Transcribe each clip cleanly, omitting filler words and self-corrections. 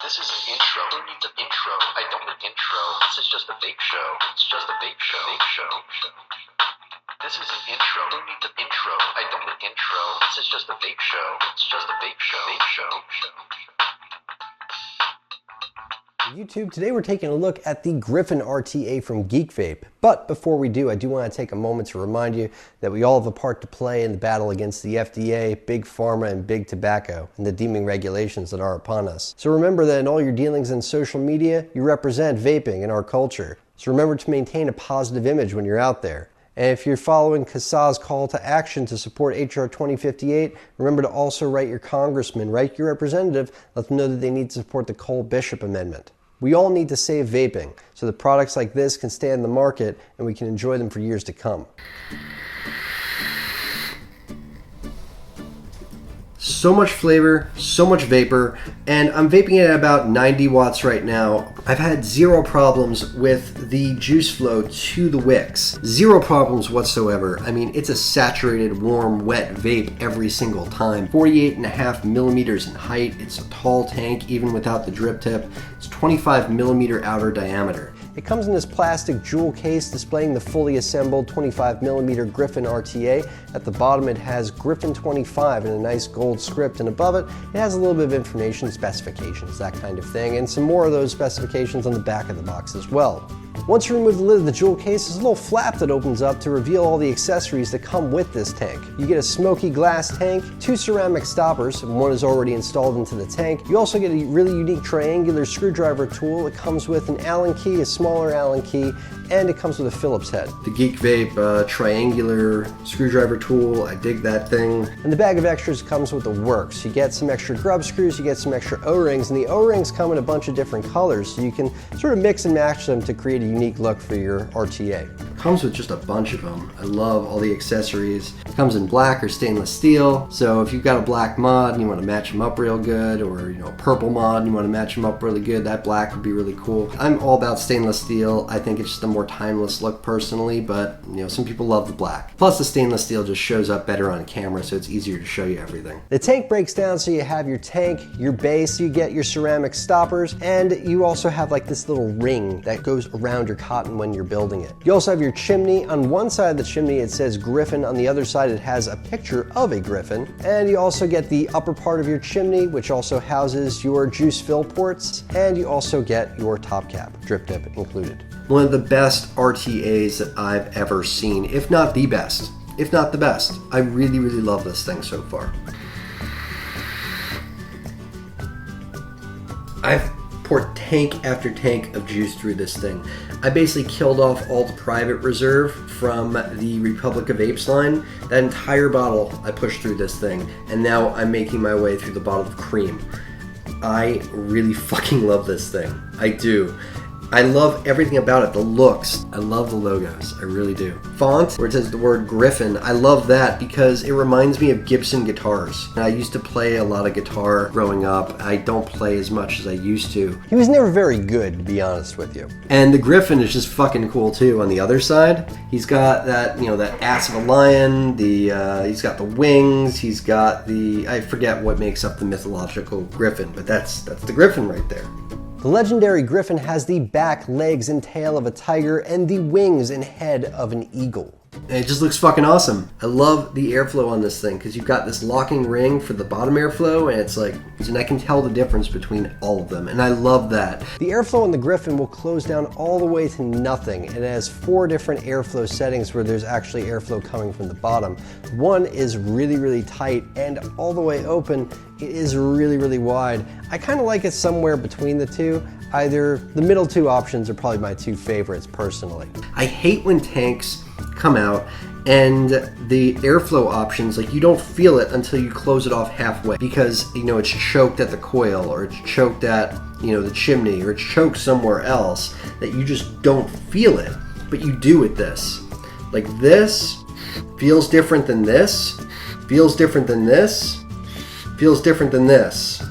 This is an intro. Who needs an intro? I don't need an intro. This is just a vape show. It's just a vape show. Vape show. This is an intro. Who needs an intro? I don't need an intro. This is just a vape show. It's just a vape show. Vape show. YouTube, today we're taking a look at the Griffin RTA from GeekVape. But before we do, I do want to take a moment to remind you that we all have a part to play in the battle against the FDA, Big Pharma, and Big Tobacco, and the deeming regulations that are upon us. So remember that in all your dealings in social media, you represent vaping in our culture. So remember to maintain a positive image when you're out there. And if you're following CASAA's call to action to support HR 2058, remember to also write your congressman, write your representative, let them know that they need to support the Cole-Bishop Amendment. We all need to save vaping so that products like this can stay in the market and we can enjoy them for years to come. So much flavor, so much vapor, and I'm vaping it at about 90 watts right now. I've had zero problems with the juice flow to the wicks. Zero problems whatsoever. I mean, it's a saturated, warm, wet vape every single time. 48.5 millimeters in height. It's a tall tank even without the drip tip. It's 25 millimeter outer diameter. It comes in this plastic jewel case displaying the fully assembled 25mm Griffin RTA. At the bottom it has Griffin 25 in a nice gold script, and above it, it has a little bit of information, specifications, that kind of thing, and some more of those specifications on the back of the box as well. Once you remove the lid of the jewel case, there's a little flap that opens up to reveal all the accessories that come with this tank. You get a smoky glass tank, 2 ceramic stoppers, and one is already installed into the tank. You also get a really unique triangular screwdriver tool. It comes with an Allen key, a smaller Allen key, and it comes with a Phillips head. The GeekVape triangular screwdriver tool, I dig that thing. And the bag of extras comes with the works. You get some extra grub screws, you get some extra O-rings, and the O-rings come in a bunch of different colors, so you can sort of mix and match them to create a unique look for your RTA. It comes with just a bunch of them. I love all the accessories. It comes in black or stainless steel, so if you've got a black mod and you want to match them up real good, or a purple mod and you want to match them up really good, that black would be really cool. I'm all about stainless steel. I think it's just a more timeless look personally, but some people love the black. Plus the stainless steel just shows up better on camera, so it's easier to show you everything. The tank breaks down so you have your tank, your base, you get your ceramic stoppers, and you also have like this little ring that goes around your cotton when you're building it. You also have your chimney. On one side of the chimney it says Griffin, on the other side it has a picture of a Griffin, and you also get the upper part of your chimney, which also houses your juice fill ports, and you also get your top cap, drip tip included. One of the best RTAs that I've ever seen, if not the best, if not the best. I really, really love this thing so far. I've poured tank after tank of juice through this thing. I basically killed off all the private reserve from the Republic of Apes line. That entire bottle I pushed through this thing, and now I'm making my way through the bottle of cream. I really fucking love this thing. I do. I love everything about it, the looks. I love the logos, I really do. Font, where it says the word Griffin, I love that because it reminds me of Gibson guitars. I used to play a lot of guitar growing up. I don't play as much as I used to. He was never very good, to be honest with you. And the Griffin is just fucking cool too on the other side. He's got that, that ass of a lion, he's got the wings, he's got I forget what makes up the mythological Griffin, but that's the Griffin right there. The legendary Griffin has the back, legs, and tail of a tiger and the wings and head of an eagle. And it just looks fucking awesome. I love the airflow on this thing because you've got this locking ring for the bottom airflow, and it's like, and I can tell the difference between all of them, and I love that. The airflow on the Griffin will close down all the way to nothing. It has 4 different airflow settings where there's actually airflow coming from the bottom. One is really, really tight, and all the way open, it is really, really wide. I kind of like it somewhere between the two. Either the middle 2 options are probably my 2 favorites personally. I hate when tanks come out and the airflow options, like, you don't feel it until you close it off halfway because it's choked at the coil, or it's choked at the chimney, or it's choked somewhere else that you just don't feel it, but you do with this. Like, this feels different than this, feels different than this, feels different than this.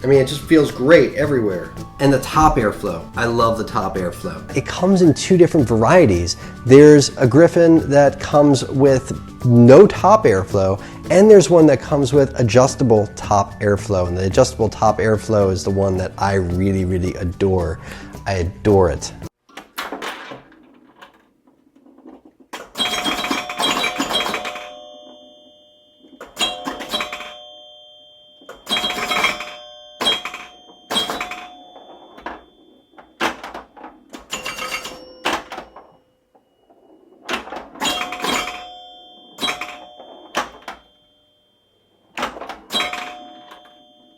I mean, it just feels great everywhere. And the top airflow. I love the top airflow. It comes in two different varieties. There's a Griffin that comes with no top airflow, and there's one that comes with adjustable top airflow. And the adjustable top airflow is the one that I really, really adore. I adore it.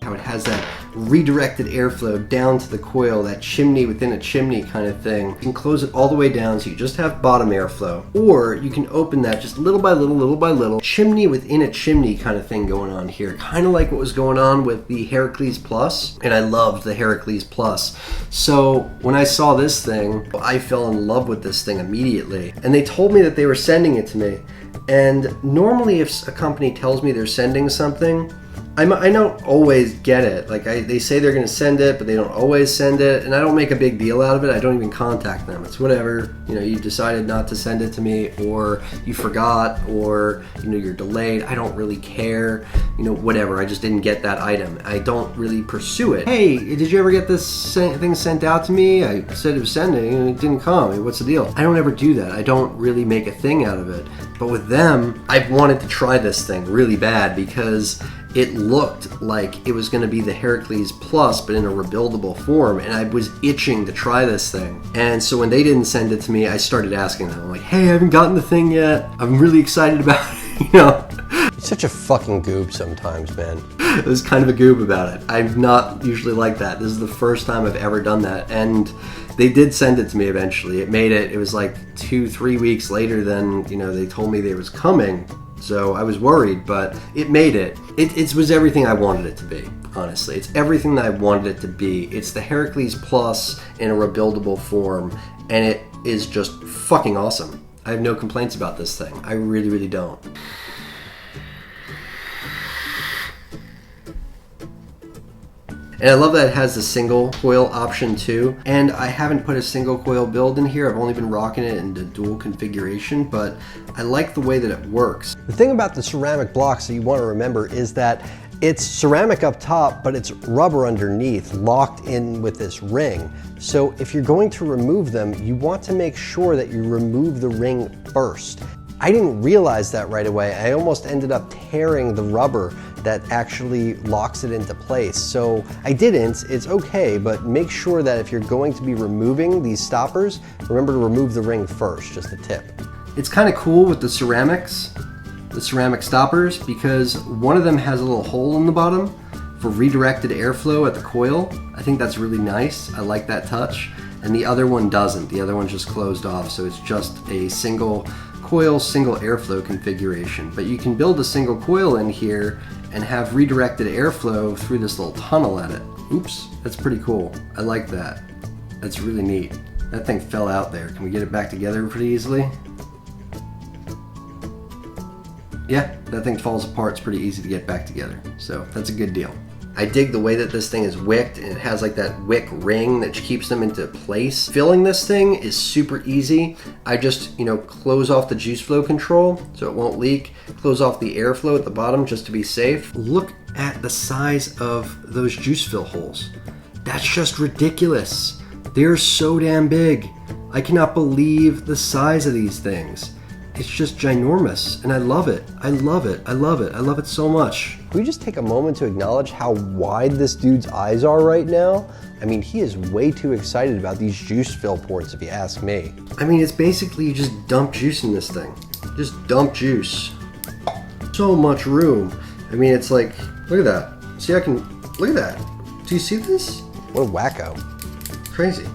How it has that redirected airflow down to the coil, that chimney within a chimney kind of thing. You can close it all the way down so you just have bottom airflow, or you can open that just little by little, chimney within a chimney kind of thing going on here. Kind of like what was going on with the Heracles Plus, and I loved the Heracles Plus. So when I saw this thing, I fell in love with this thing immediately. And they told me that they were sending it to me. And normally if a company tells me they're sending something, I don't always get it. Like they say they're going to send it, but they don't always send it, and I don't make a big deal out of it. I don't even contact them. It's whatever. You know, you decided not to send it to me, or you forgot, or you know, you're delayed. I don't really care. You know, whatever. I just didn't get that item. I don't really pursue it. Hey, did you ever get this thing sent out to me? I said it was sending, and it didn't come. What's the deal? I don't ever do that. I don't really make a thing out of it. But with them, I wanted to try this thing really bad because it looked like it was going to be the Heracles Plus, but in a rebuildable form, and I was itching to try this thing. And so when they didn't send it to me, I started asking them, I'm like, hey, I haven't gotten the thing yet. I'm really excited about it, you know. You're such a fucking goob sometimes, man. I was kind of a goob about it. I'm not usually like that. This is the first time I've ever done that, and they did send it to me eventually. It made it. It was like 2-3 weeks later than, you know, they told me they was coming. So I was worried, but it made it. It was everything I wanted it to be, honestly. It's everything that I wanted it to be. It's the Heracles Plus in a rebuildable form, and it is just fucking awesome. I have no complaints about this thing. I really, really don't. And I love that it has the single coil option too. And I haven't put a single coil build in here. I've only been rocking it in the dual configuration, but I like the way that it works. The thing about the ceramic blocks that you want to remember is that it's ceramic up top, but it's rubber underneath, locked in with this ring. So if you're going to remove them, you want to make sure that you remove the ring first. I didn't realize that right away. I almost ended up tearing the rubber that actually locks it into place. So I didn't, it's okay, but make sure that if you're going to be removing these stoppers, remember to remove the ring first, just a tip. It's kind of cool with the ceramic stoppers, because one of them has a little hole in the bottom for redirected airflow at the coil. I think that's really nice. I like that touch. And the other one doesn't. The other one's just closed off, so it's just a single coil, single airflow configuration. But you can build a single coil in here and have redirected airflow through this little tunnel at it. Oops, that's pretty cool. I like that. That's really neat. That thing fell out there. Can we get it back together pretty easily? Yeah, that thing falls apart. It's pretty easy to get back together. So that's a good deal. I dig the way that this thing is wicked, and it has like that wick ring that keeps them into place. Filling this thing is super easy. I just, you know, close off the juice flow control so it won't leak. Close off the airflow at the bottom just to be safe. Look at the size of those juice fill holes. That's just ridiculous. They're so damn big. I cannot believe the size of these things. It's just ginormous, and I love it. I love it. I love it. I love it so much. Can we just take a moment to acknowledge how wide this dude's eyes are right now? I mean, he is way too excited about these juice fill ports, if you ask me. I mean, it's basically you just dump juice in this thing. Just dump juice. So much room. I mean, it's like, look at that. See, I can, look at that. Do you see this? What a wacko. Crazy.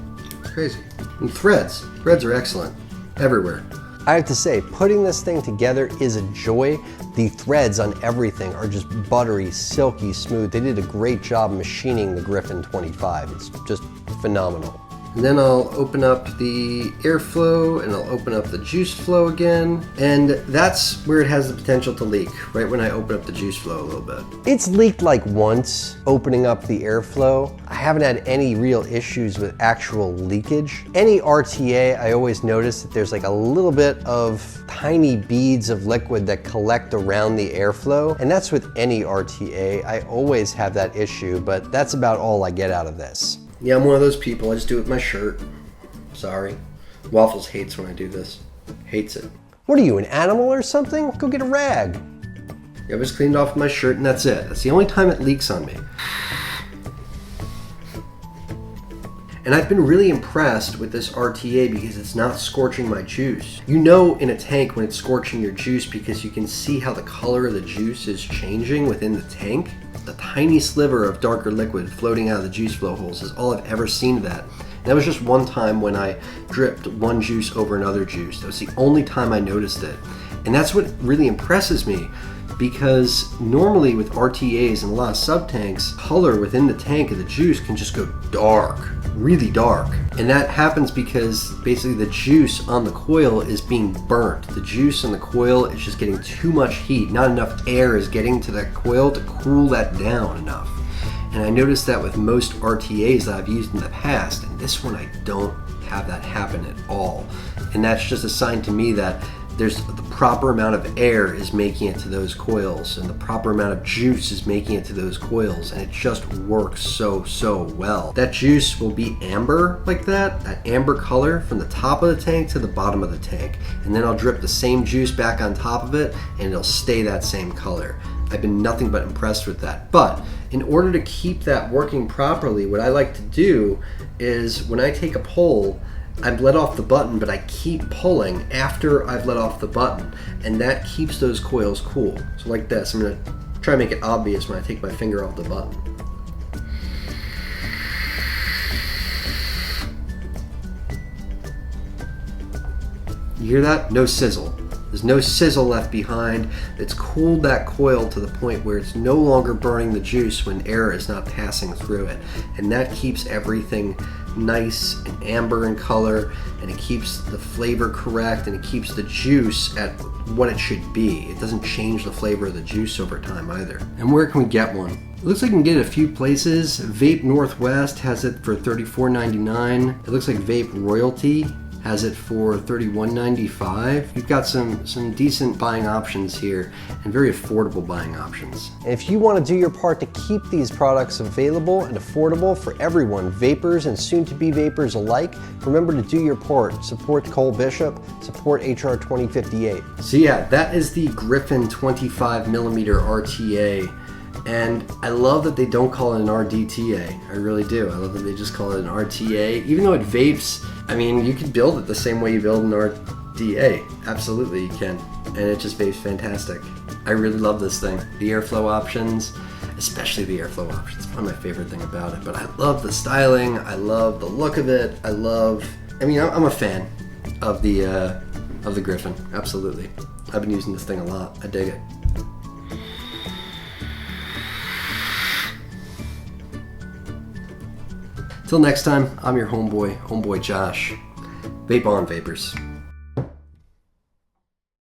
Crazy. And threads. Threads are excellent. Everywhere. I have to say, putting this thing together is a joy. The threads on everything are just buttery, silky smooth. They did a great job machining the Griffin 25. It's just phenomenal. And then I'll open up the airflow and I'll open up the juice flow again. And that's where it has the potential to leak, right when I open up the juice flow a little bit. It's leaked like once opening up the airflow. I haven't had any real issues with actual leakage. Any RTA, I always notice that there's like a little bit of tiny beads of liquid that collect around the airflow. And that's with any RTA. I always have that issue, but that's about all I get out of this. Yeah, I'm one of those people. I just do it with my shirt. Sorry. Waffles hates when I do this. Hates it. What are you, an animal or something? Go get a rag. Yeah, I just cleaned off my shirt and that's it. That's the only time it leaks on me. And I've been really impressed with this RTA because it's not scorching my juice. You know in a tank when it's scorching your juice because you can see how the color of the juice is changing within the tank. A tiny sliver of darker liquid floating out of the juice flow holes is all I've ever seen of that. And that was just one time when I dripped one juice over another juice. That was the only time I noticed it. And that's what really impresses me, because normally with RTAs and a lot of sub-tanks, color within the tank of the juice can just go dark, really dark. And that happens because basically the juice on the coil is being burnt. The juice on the coil is just getting too much heat. Not enough air is getting to that coil to cool that down enough. And I noticed that with most RTAs that I've used in the past, and this one I don't have that happen at all. And that's just a sign to me that there's the proper amount of air is making it to those coils and the proper amount of juice is making it to those coils, and it just works so well. That juice will be amber like that amber color from the top of the tank to the bottom of the tank, and then I'll drip the same juice back on top of it and it'll stay that same color. I've been nothing but impressed with that. But in order to keep that working properly, what I like to do is when I take a pull, I've let off the button, but I keep pulling after I've let off the button, and that keeps those coils cool. So like this, I'm gonna try to make it obvious when I take my finger off the button. You hear that? No sizzle. There's no sizzle left behind. It's cooled that coil to the point where it's no longer burning the juice when air is not passing through it. And that keeps everything nice and amber in color, and it keeps the flavor correct, and it keeps the juice at what it should be. It doesn't change the flavor of the juice over time either. And where can we get one? It looks like you can get it a few places. Vape Northwest has it for $34.99. It looks like Vape Royalty has it for $31.95. You've got some decent buying options here and very affordable buying options. And if you want to do your part to keep these products available and affordable for everyone, vapers and soon-to-be vapers alike, remember to do your part. Support Cole Bishop, support HR 2058. So yeah, that is the Griffin 25mm RTA. And I love that they don't call it an RDTA. I really do. I love that they just call it an RTA. Even though it vapes, I mean, you can build it the same way you build an RDA. Absolutely you can. And it just vapes fantastic. I really love this thing. The airflow options, especially the airflow options, one of my favorite thing about it. But I love the styling. I love the look of it. I'm a fan of the Griffin. Absolutely. I've been using this thing a lot. I dig it. Till next time, I'm your homeboy Josh. Vape on, Vapers.